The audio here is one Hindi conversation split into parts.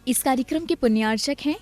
इस कार्यक्रम के पुण्यार्चक हैं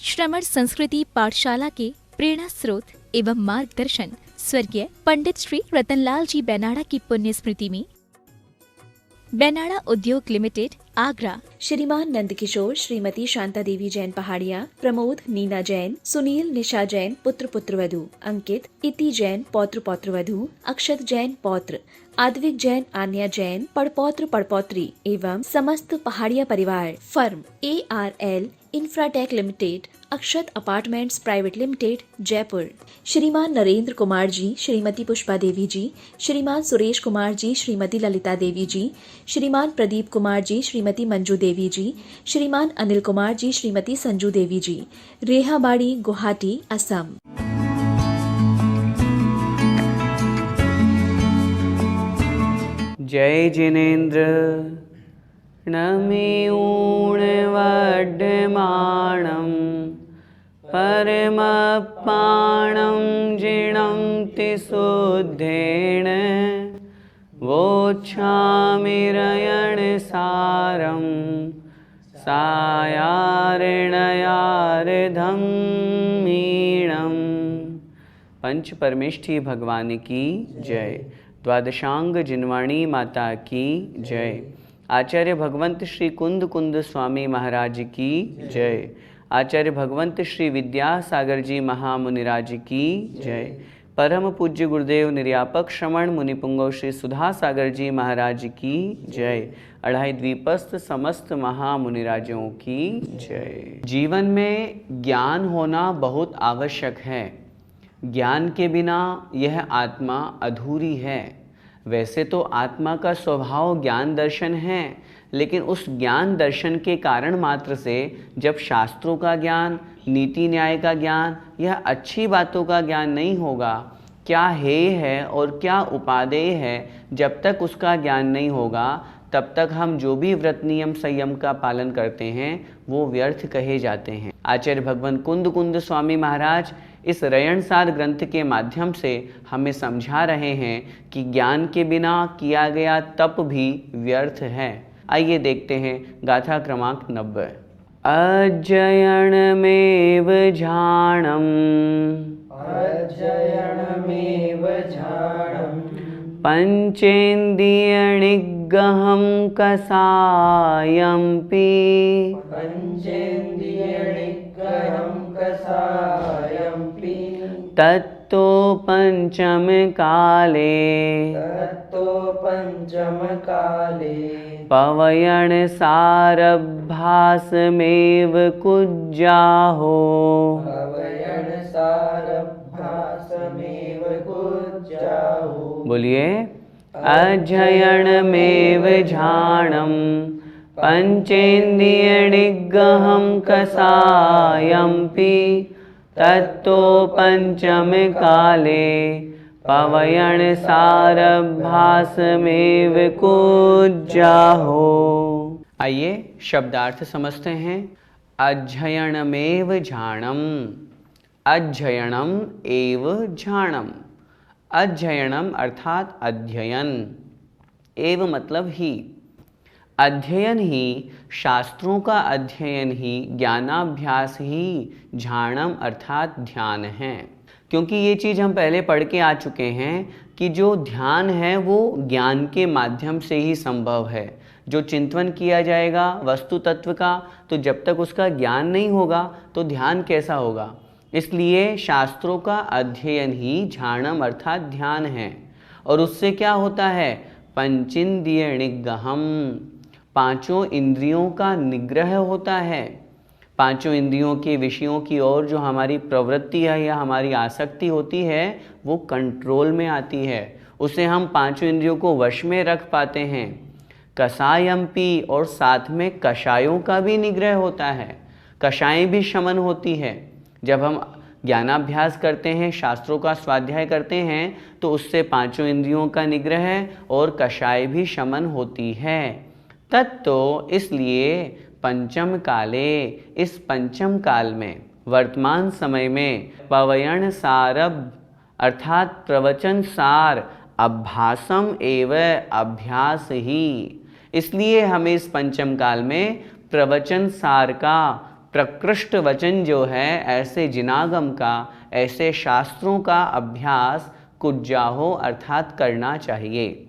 श्रमण संस्कृति पाठशाला के प्रेरणा स्रोत एवं मार्गदर्शन स्वर्गीय पंडित श्री रतनलाल जी बेनाड़ा की पुण्य स्मृति में बेनाड़ा उद्योग लिमिटेड आगरा श्रीमान नंदकिशोर, श्रीमती शांता देवी जैन पहाड़िया, प्रमोद नीना जैन, सुनील निशा जैन पुत्र पुत्रवधू, अंकित इति जैन पौत्र पौत्रवधू, अक्षत जैन पौत्र, आद्विक जैन आन्या जैन पड़पौत्र पड़पौत्री एवं समस्त पहाड़िया परिवार, फर्म ARL इंफ्राटेक लिमिटेड, अक्षत अपार्टमेंट्स प्राइवेट लिमिटेड, जयपुर। श्रीमान नरेंद्र कुमार जी, श्रीमती पुष्पा देवी जी, श्रीमान सुरेश कुमार जी, श्रीमती ललिता देवी जी, श्रीमान प्रदीप कुमार जी, श्रीमती मंजू देवी जी, श्रीमान अनिल कुमार जी, श्रीमती संजू देवी जी, रेहाबाड़ी, गुवाहाटी, असम। जय जिनेन्द्र नमे ऊणवड्यमाणं परमपाणं जिणं तिशुद्धेन वोच्छामिरयणसारं सायार्णयार्धमीणं। पंच परमेष्ठी भगवान की जय। द्वादशांग जिनवाणी माता की जय। आचार्य भगवंत श्री कुंद कुंद स्वामी महाराज की जय। आचार्य भगवंत श्री विद्यासागर जी महामुनिराज की जय। परम पूज्य गुरुदेव निर्यापक श्रमण मुनिपुंगव श्री सुधा सागर जी महाराज की जय। अढ़ाई द्वीपस्थ समस्त महामुनिराजों की जय। जीवन में ज्ञान होना बहुत आवश्यक है। ज्ञान के बिना यह आत्मा अधूरी है। वैसे तो आत्मा का स्वभाव ज्ञान दर्शन है, लेकिन उस ज्ञान दर्शन के कारण मात्र से जब शास्त्रों का ज्ञान, नीति न्याय का ज्ञान, यह अच्छी बातों का ज्ञान नहीं होगा, क्या हेय है और क्या उपादेय है, जब तक उसका ज्ञान नहीं होगा तब तक हम जो भी व्रत नियम संयम का पालन करते हैं वो व्यर्थ कहे जाते हैं। आचार्य भगवान कुंद कुंद स्वामी महाराज इस रयणसार ग्रंथ के माध्यम से हमें समझा रहे हैं कि ज्ञान के बिना किया गया तप भी व्यर्थ है। आइए देखते हैं गाथा क्रमांक 90। अजयणमेव झाणम् पंचेन्द्रियणिग्रहं कषायम्पि तत्तो पंचम काले पवयण सारभ्यासमेव कुज्जाहो। बोलिए अध्ययनमेव झाणम् पंचेन्द्रियणिग्रहं कषायम्पि तत्तो पंचम काले पवयण सारभ्यासमेव कुज्जाहो। आइए शब्दार्थ समझते हैं। अध्ययनमेव झाणम्, अध्ययनम एव झाणम्। अध्ययनम अर्थात अध्ययन, एव मतलब ही, अध्ययन ही, शास्त्रों का अध्ययन ही, ज्ञानाभ्यास ही झाणम अर्थात ध्यान है। क्योंकि ये चीज़ हम पहले पढ़ के आ चुके हैं कि जो ध्यान है वो ज्ञान के माध्यम से ही संभव है। जो चिंतन किया जाएगा वस्तु तत्व का, तो जब तक उसका ज्ञान नहीं होगा तो ध्यान कैसा होगा। इसलिए शास्त्रों का अध्ययन ही झाणम अर्थात ध्यान है। और उससे क्या होता है, पंचेन्द्रिय निग्रहम, पांचों इंद्रियों का निग्रह होता है। पांचों इंद्रियों के विषयों की ओर जो हमारी प्रवृत्ति है या हमारी आसक्ति होती है वो कंट्रोल में आती है। उसे हम पांचों इंद्रियों को वश में रख पाते हैं। कषायम्पी, और साथ में कषायों का भी निग्रह होता है, कषायें भी शमन होती है। जब हम ज्ञानाभ्यास करते हैं, शास्त्रों का स्वाध्याय करते हैं, तो उससे पांचों इंद्रियों का निग्रह और कषाय भी शमन होती है। तत्तो, इसलिए पंचम काले, इस पंचम काल में, वर्तमान समय में, पवयण सारभ अर्थात प्रवचन सार, अभ्यासम एवं अभ्यास ही, इसलिए हमें इस पंचम काल में प्रवचन सार का प्रकृष्ट वचन जो है, ऐसे जिनागम का, ऐसे शास्त्रों का अभ्यास कुज्जाहो अर्थात करना चाहिए।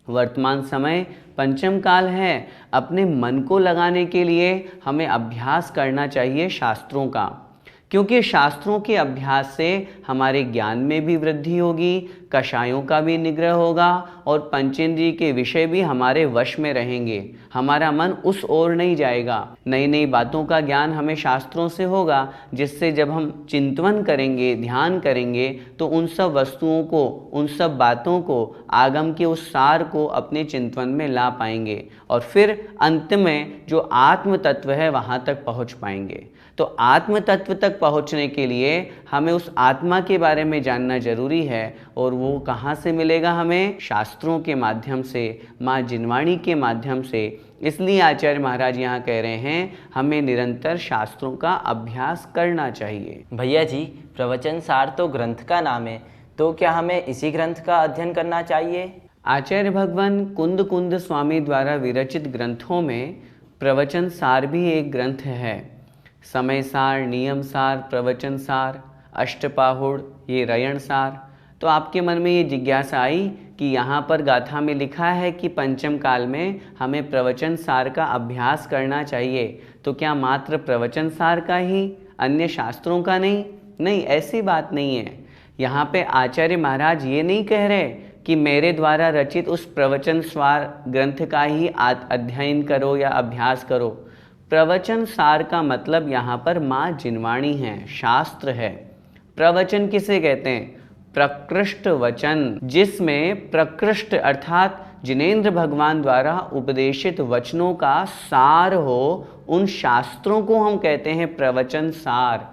वर्तमान समय पंचम काल है। अपने मन को लगाने के लिए हमें अभ्यास करना चाहिए शास्त्रों का, क्योंकि शास्त्रों के अभ्यास से हमारे ज्ञान में भी वृद्धि होगी, कषायों का भी निग्रह होगा और पंचेंद्रिय के विषय भी हमारे वश में रहेंगे। हमारा मन उस ओर नहीं जाएगा। नई नई बातों का ज्ञान हमें शास्त्रों से होगा, जिससे जब हम चिंतन करेंगे, ध्यान करेंगे, तो उन सब वस्तुओं को, उन सब बातों को, आगम के उस सार को अपने चिंतन में ला पाएंगे और फिर अंत में जो आत्म तत्व है वहाँ तक पहुँच पाएंगे। तो आत्म तत्व तक पहुंचने के लिए हमें उस आत्मा के बारे में जानना जरूरी है, और वो कहाँ से मिलेगा? हमें शास्त्रों के माध्यम से, माँ जिनवाणी के माध्यम से। इसलिए आचार्य महाराज यहाँ कह रहे हैं हमें निरंतर शास्त्रों का अभ्यास करना चाहिए। भैया जी, प्रवचन सार तो ग्रंथ का नाम है, तो क्या हमें इसी ग्रंथ का अध्ययन करना चाहिए? आचार्य भगवान कुंद कुंद स्वामी द्वारा विरचित ग्रंथों में प्रवचन सार भी एक ग्रंथ है। समय सार, नियम सार, प्रवचन सार, अष्टपाहुड़, ये रयण सार। तो आपके मन में ये जिज्ञासा आई कि यहाँ पर गाथा में लिखा है कि पंचम काल में हमें प्रवचन सार का अभ्यास करना चाहिए, तो क्या मात्र प्रवचन सार का ही, अन्य शास्त्रों का नहीं? नहीं, ऐसी बात नहीं है। यहाँ पे आचार्य महाराज ये नहीं कह रहे कि मेरे द्वारा रचित उस प्रवचन सार ग्रंथ का ही अध्ययन करो या अभ्यास करो। प्रवचन सार का मतलब यहाँ पर माँ जिनवाणी है, शास्त्र है। प्रवचन किसे कहते हैं? प्रकृष्ट वचन, जिसमें प्रकृष्ट अर्थात जिनेंद्र भगवान द्वारा उपदेशित वचनों का सार हो, उन शास्त्रों को हम कहते हैं प्रवचन सार।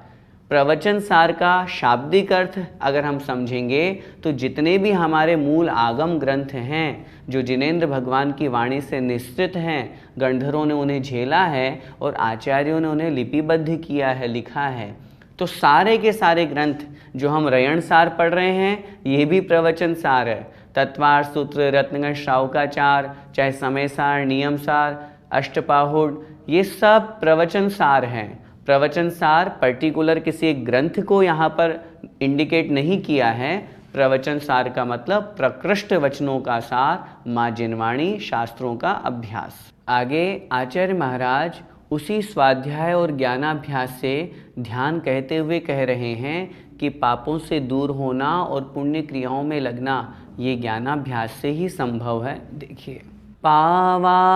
प्रवचन सार का शाब्दिक अर्थ अगर हम समझेंगे तो जितने भी हमारे मूल आगम ग्रंथ हैं, जो जिनेंद्र भगवान की वाणी से निश्चित हैं, गणधरों ने उन्हें झेला है और आचार्यों ने उन्हें लिपिबद्ध किया है, लिखा है, तो सारे के सारे ग्रंथ जो हम रयण सार पढ़ रहे हैं, ये भी प्रवचन सार है। तत्वार, सूत्र, रत्नगण, श्रावकाचार, चाहे समय सार, नियम सार, अष्टपाहुड़, ये सब प्रवचन सार हैं। प्रवचन सार पर्टिकुलर किसी एक ग्रंथ को यहाँ पर इंडिकेट नहीं किया है। प्रवचन सार का मतलब प्रकृष्ट वचनों का सार, माँ जिनवाणी, शास्त्रों का अभ्यास। आगे आचार्य महाराज उसी स्वाध्याय और ज्ञानाभ्यास से ध्यान कहते हुए कह रहे हैं कि पापों से दूर होना और पुण्य क्रियाओं में लगना ये ज्ञानाभ्यास से ही संभव है। देखिए, पावारंभणिवेत्ति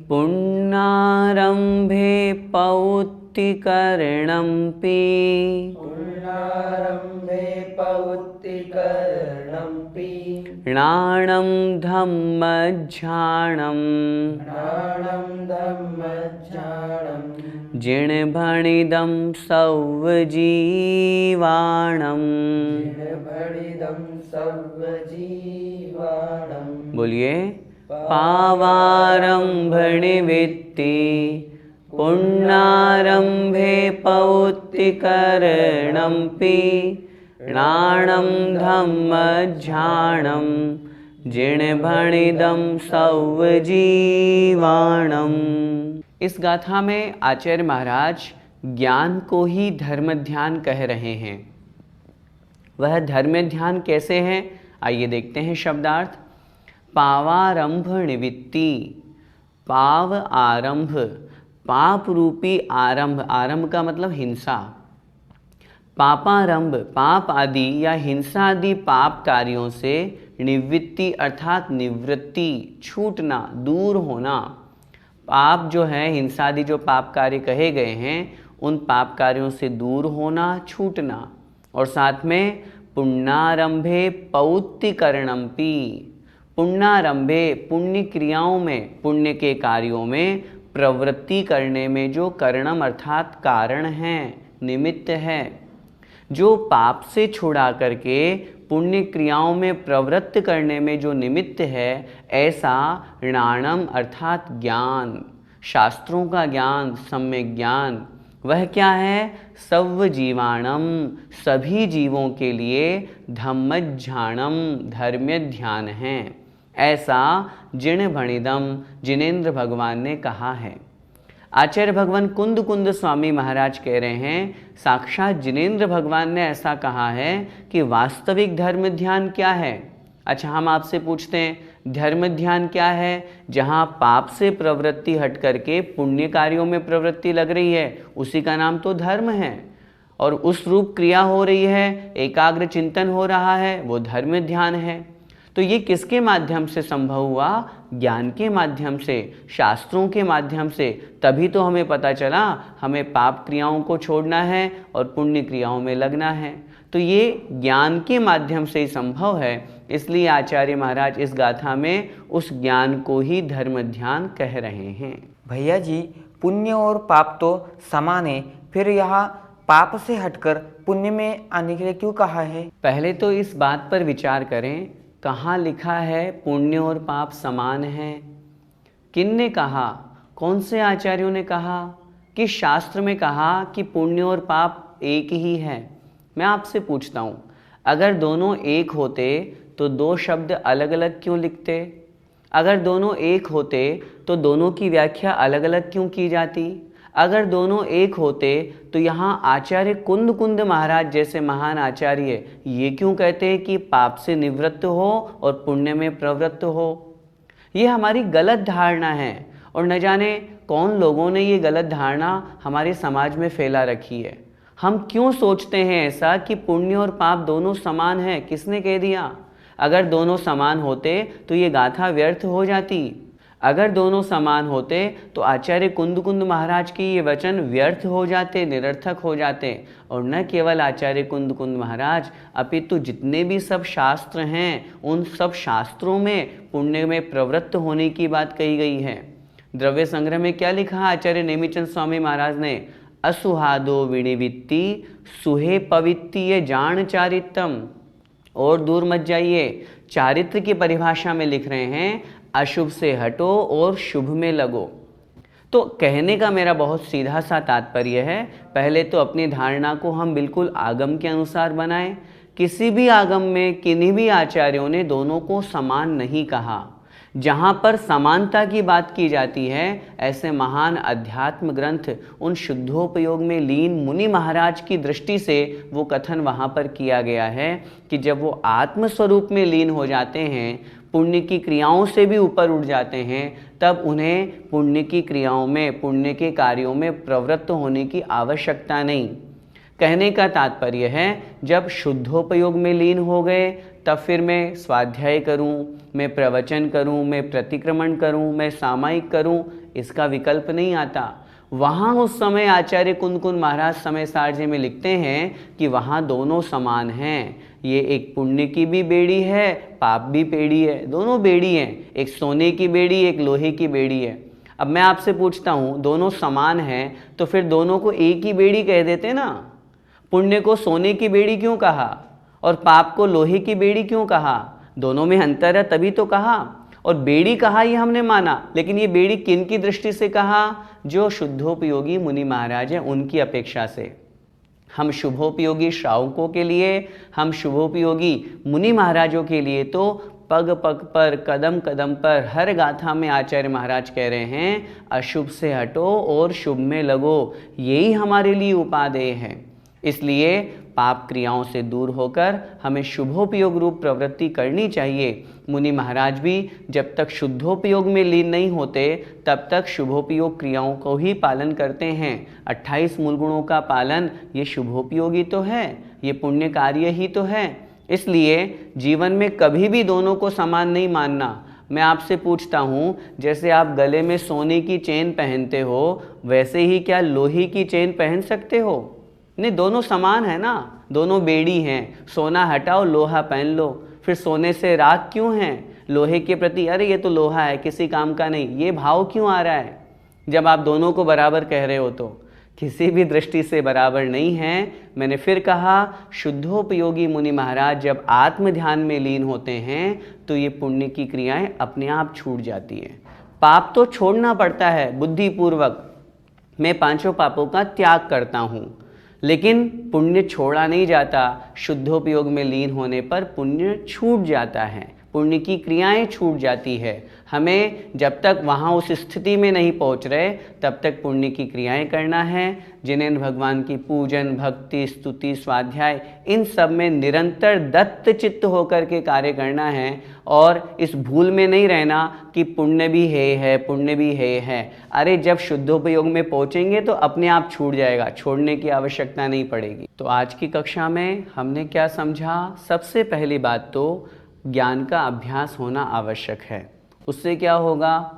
पुण्णारंभे पौत्तिकरणम्पि णाणं धम्मज्झाणं जिणभणिदं सव्वजीवाणं। बोलिए, पावारंभणिवेत्ति पुण्णारंभे पौत्तिकरणम्पि णाणं धम्मज्झाणं जिणभणिदं सव्वजीवाणं। इस गाथा में आचार्य महाराज ज्ञान को ही धर्म ध्यान कह रहे हैं। वह धर्म ध्यान कैसे है, आइए देखते हैं शब्दार्थ। पावारंभ निवृत्ति, पाव आरंभ, पाप रूपी आरंभ, आरंभ का मतलब हिंसा। पापारंभ, पाप आदि या हिंसा आदि पाप कार्यों से निवृत्ति अर्थात निवृत्ति, छूटना, दूर होना। पाप जो है, हिंसा आदि जो पाप कार्य कहे गए हैं, उन पाप कार्यों से दूर होना, छूटना। और साथ में पुण्यारंभे पौत्तिकरणम्पि, पुण्यारंभे पुण्य क्रियाओं में, पुण्य के कार्यों में प्रवृत्ति करने में जो करणम अर्थात कारण है, निमित्त है, जो पाप से छुड़ा करके पुण्य क्रियाओं में प्रवृत्त करने में जो निमित्त है, ऐसा णाणम अर्थात ज्ञान, शास्त्रों का ज्ञान, सम्यक ज्ञान, वह क्या है? सव जीवाणम, सभी जीवों के लिए, धम्मज्झानम, धर्म्य ध्यान है। ऐसा जिण भणिदम, जिनेन्द्र भगवान ने कहा है। आचार्य भगवान कुंद कुंद स्वामी महाराज कह रहे हैं, साक्षात जिनेन्द्र भगवान ने ऐसा कहा है कि वास्तविक धर्म ध्यान क्या है। अच्छा, हम आपसे पूछते हैं धर्म ध्यान क्या है? जहाँ पाप से प्रवृत्ति हट करके पुण्य कार्यों में प्रवृत्ति लग रही है, उसी का नाम तो धर्म है। और उस रूप क्रिया हो रही है, एकाग्र चिंतन हो रहा है, वो धर्म ध्यान है। तो ये किसके माध्यम से संभव हुआ? ज्ञान के माध्यम से, शास्त्रों के माध्यम से। तभी तो हमें पता चला हमें पाप क्रियाओं को छोड़ना है और पुण्य क्रियाओं में लगना है। तो ये ज्ञान के माध्यम से ही संभव है। इसलिए आचार्य महाराज इस गाथा में उस ज्ञान को ही धर्म ध्यान कह रहे हैं। भैया जी, पुण्य और पाप तो समान है, फिर यहाँ पाप से हटकर पुण्य में आने के लिए क्यों कहा है? पहले तो इस बात पर विचार करें, कहाँ लिखा है पुण्य और पाप समान है? किन ने कहा? कौन से आचार्यों ने कहा? किस शास्त्र में कहा कि पुण्य और पाप एक ही है? मैं आपसे पूछता हूँ, अगर दोनों एक होते तो दो शब्द अलग अलग क्यों लिखते? अगर दोनों एक होते तो दोनों की व्याख्या अलग अलग क्यों की जाती? अगर दोनों एक होते तो यहाँ आचार्य कुंद कुंद महाराज जैसे महान आचार्य ये क्यों कहते हैं कि पाप से निवृत्त हो और पुण्य में प्रवृत्त हो? ये हमारी गलत धारणा है और न जाने कौन लोगों ने ये गलत धारणा हमारे समाज में फैला रखी है। हम क्यों सोचते हैं ऐसा कि पुण्य और पाप दोनों समान है? किसने कह दिया? अगर दोनों समान होते तो ये गाथा व्यर्थ हो जाती। अगर दोनों समान होते तो आचार्य कुंद कुंद महाराज के ये वचन व्यर्थ हो जाते, निरर्थक हो जाते। और न केवल आचार्य कुंद कुंद महाराज, अपितु जितने भी सब शास्त्र हैं, उन सब शास्त्रों में पुण्य में प्रवृत्त होने की बात कही गई है। द्रव्य संग्रह में क्या लिखा आचार्य नेमिचंद स्वामी महाराज ने? असुहादो विनिवित्ति सुहे पवित्तीय जान चारित्रम। और दूर मत जाइए, चारित्र की परिभाषा में लिख रहे हैं अशुभ से हटो और शुभ में लगो। तो कहने का मेरा बहुत सीधा सा तात्पर्य है, पहले तो अपनी धारणा को हम बिल्कुल आगम के अनुसार बनाएं। किसी भी आगम में किन्हीं भी आचार्यों ने दोनों को समान नहीं कहा। जहाँ पर समानता की बात की जाती है, ऐसे महान अध्यात्म ग्रंथ उन शुद्धोपयोग में लीन मुनि महाराज की दृष्टि से वो कथन वहाँ पर किया गया है कि जब वो आत्मस्वरूप में लीन हो जाते हैं, पुण्य की क्रियाओं से भी ऊपर उठ जाते हैं, तब उन्हें पुण्य की क्रियाओं में, पुण्य के कार्यों में प्रवृत्त होने की आवश्यकता नहीं। कहने का तात्पर्य है, जब शुद्धोपयोग में लीन हो गए तब फिर मैं स्वाध्याय करूं, मैं प्रवचन करूं, मैं प्रतिक्रमण करूं, मैं सामायिक करूं, इसका विकल्प नहीं आता। वहाँ उस समय आचार्य कुंद कुंद महाराज समय सारजी में लिखते हैं कि वहाँ दोनों समान हैं। ये एक पुण्य की भी बेड़ी है, पाप भी बेड़ी है, दोनों बेड़ी हैं। एक सोने की बेड़ी, एक लोहे की बेड़ी है। अब मैं आपसे पूछता हूँ, दोनों समान हैं तो फिर दोनों को एक ही बेड़ी कह देते ना। पुण्य को सोने की बेड़ी क्यों कहा और पाप को लोहे की बेड़ी क्यों कहा? दोनों में अंतर है तभी तो कहा। और बेड़ी कहा ये हमने माना, लेकिन ये बेड़ी किन की दृष्टि से कहा? जो शुद्धोपयोगी मुनि महाराज हैं उनकी अपेक्षा से। हम शुभोपयोगी श्रावकों के लिए, हम शुभोपयोगी मुनि महाराजों के लिए तो पग पग पर, कदम कदम पर, हर गाथा में आचार्य महाराज कह रहे हैं अशुभ से हटो और शुभ में लगो। यही हमारे लिए उपादेय है। इसलिए पाप क्रियाओं से दूर होकर हमें शुभोपयोग रूप प्रवृत्ति करनी चाहिए। मुनि महाराज भी जब तक शुद्धोपयोग में लीन नहीं होते तब तक शुभोपयोग क्रियाओं को ही पालन करते हैं। 28 मूल गुणों का पालन ये शुभोपयोगी तो है, ये पुण्य कार्य ही तो है। इसलिए जीवन में कभी भी दोनों को समान नहीं मानना। मैं आपसे पूछता हूँ, जैसे आप गले में सोने की चेन पहनते हो, वैसे ही क्या लोहे की चेन पहन सकते हो? नहीं, दोनों समान है ना, दोनों बेड़ी हैं। सोना हटाओ, लोहा पहन लो। फिर सोने से राग क्यों है? लोहे के प्रति अरे ये तो लोहा है, किसी काम का नहीं, ये भाव क्यों आ रहा है? जब आप दोनों को बराबर कह रहे हो तो किसी भी दृष्टि से बराबर नहीं है। मैंने फिर कहा, शुद्धोपयोगी मुनि महाराज जब आत्म ध्यान में लीन होते हैं तो ये पुण्य की क्रियाएं अपने आप छूट जाती हैं। पाप तो छोड़ना पड़ता है बुद्धिपूर्वक, मैं पांचों पापों का त्याग करता हूँ। लेकिन पुण्य छोड़ा नहीं जाता। शुद्धोपयोग में लीन होने पर पुण्य छूट जाता है, पुण्य की क्रियाएं छूट जाती है। हमें जब तक वहाँ उस स्थिति में नहीं पहुँच रहे तब तक पुण्य की क्रियाएं करना है। जिन्हें भगवान की पूजन, भक्ति, स्तुति, स्वाध्याय, इन सब में निरंतर दत्त चित्त होकर के कार्य करना है और इस भूल में नहीं रहना कि पुण्य भी है, पुण्य भी है। अरे जब शुद्धोपयोग में पहुँचेंगे तो अपने आप छूट जाएगा, छोड़ने की आवश्यकता नहीं पड़ेगी। तो आज की कक्षा में हमने क्या समझा? सबसे पहली बात तो ज्ञान का अभ्यास होना आवश्यक है। उससे क्या होगा?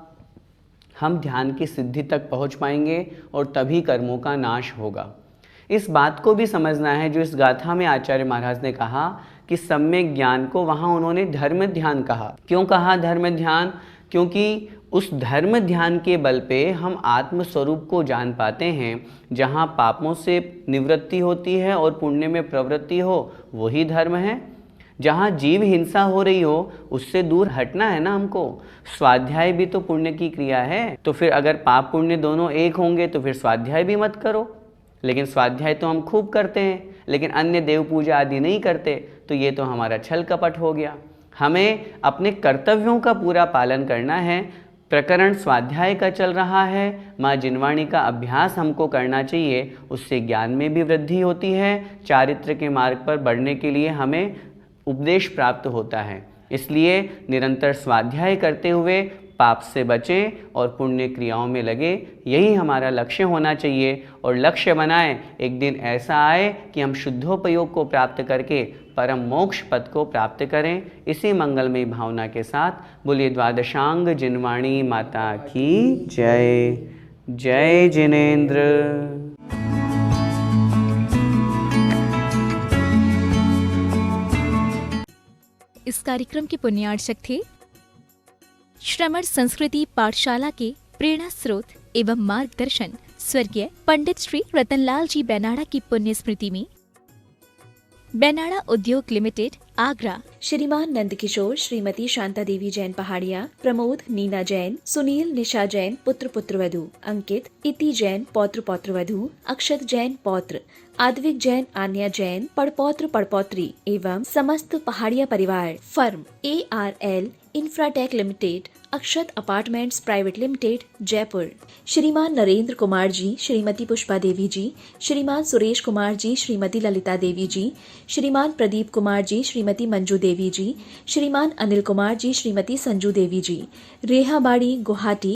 हम ध्यान की सिद्धि तक पहुंच पाएंगे और तभी कर्मों का नाश होगा। इस बात को भी समझना है जो इस गाथा में आचार्य महाराज ने कहा कि सम्यक ज्ञान को वहाँ उन्होंने धर्म ध्यान कहा। क्यों कहा धर्म ध्यान? क्योंकि उस धर्म ध्यान के बल पे हम आत्म स्वरूप को जान पाते हैं। जहाँ पापों से निवृत्ति होती है और पुण्य में प्रवृत्ति हो, वही धर्म है। जहाँ जीव हिंसा हो रही हो, उससे दूर हटना है ना हमको। स्वाध्याय भी तो पुण्य की क्रिया है। तो फिर अगर पाप पुण्य दोनों एक होंगे तो फिर स्वाध्याय भी मत करो। लेकिन स्वाध्याय तो हम खूब करते हैं, लेकिन अन्य देव पूजा आदि नहीं करते, तो ये तो हमारा छल कपट हो गया। हमें अपने कर्तव्यों का पूरा पालन करना है। प्रकरण स्वाध्याय का चल रहा है, माँ जिनवाणी का अभ्यास हमको करना चाहिए। उससे ज्ञान में भी वृद्धि होती है। चारित्र के मार्ग पर बढ़ने के लिए हमें उपदेश प्राप्त होता है। इसलिए निरंतर स्वाध्याय करते हुए पाप से बचें और पुण्य क्रियाओं में लगे। यही हमारा लक्ष्य होना चाहिए और लक्ष्य बनाएं एक दिन ऐसा आए कि हम शुद्धोपयोग को प्राप्त करके परम मोक्ष पद को प्राप्त करें। इसी मंगलमयी भावना के साथ बोलिए द्वादशांग जिनवाणी माता की जय। जय जिनेन्द्र। इस कार्यक्रम के पुण्यार्चक थे श्रमण संस्कृति पाठशाला के प्रेरणा स्रोत एवं मार्गदर्शन स्वर्गीय पंडित श्री रतनलाल जी बेनाड़ा की पुण्य स्मृति में बेनाड़ा उद्योग लिमिटेड, आगरा। श्रीमान नंदकिशोर, श्रीमती शांता देवी जैन पहाड़िया, प्रमोद, नीना जैन, सुनील, निशा जैन पुत्र पुत्रवधू, अंकित, इति जैन पौत्र पौत्रवधू, अक्षत जैन पौत्र, आद्विक जैन, आन्या जैन पड़पौत्र पड़पौत्री एवं समस्त पहाड़िया परिवार, फर्म ARL इंफ्राटेक लिमिटेड, अक्षत अपार्टमेंट्स प्राइवेट लिमिटेड, जयपुर। श्रीमान नरेंद्र कुमार जी, श्रीमती पुष्पा देवी जी, श्रीमान सुरेश कुमार जी, श्रीमती ललिता देवी जी, श्रीमान प्रदीप कुमार जी, श्रीमती मंजू देवी जी, श्रीमान अनिल कुमार जी, श्रीमती संजू देवी जी, रेहाबाड़ी, गुवाहाटी।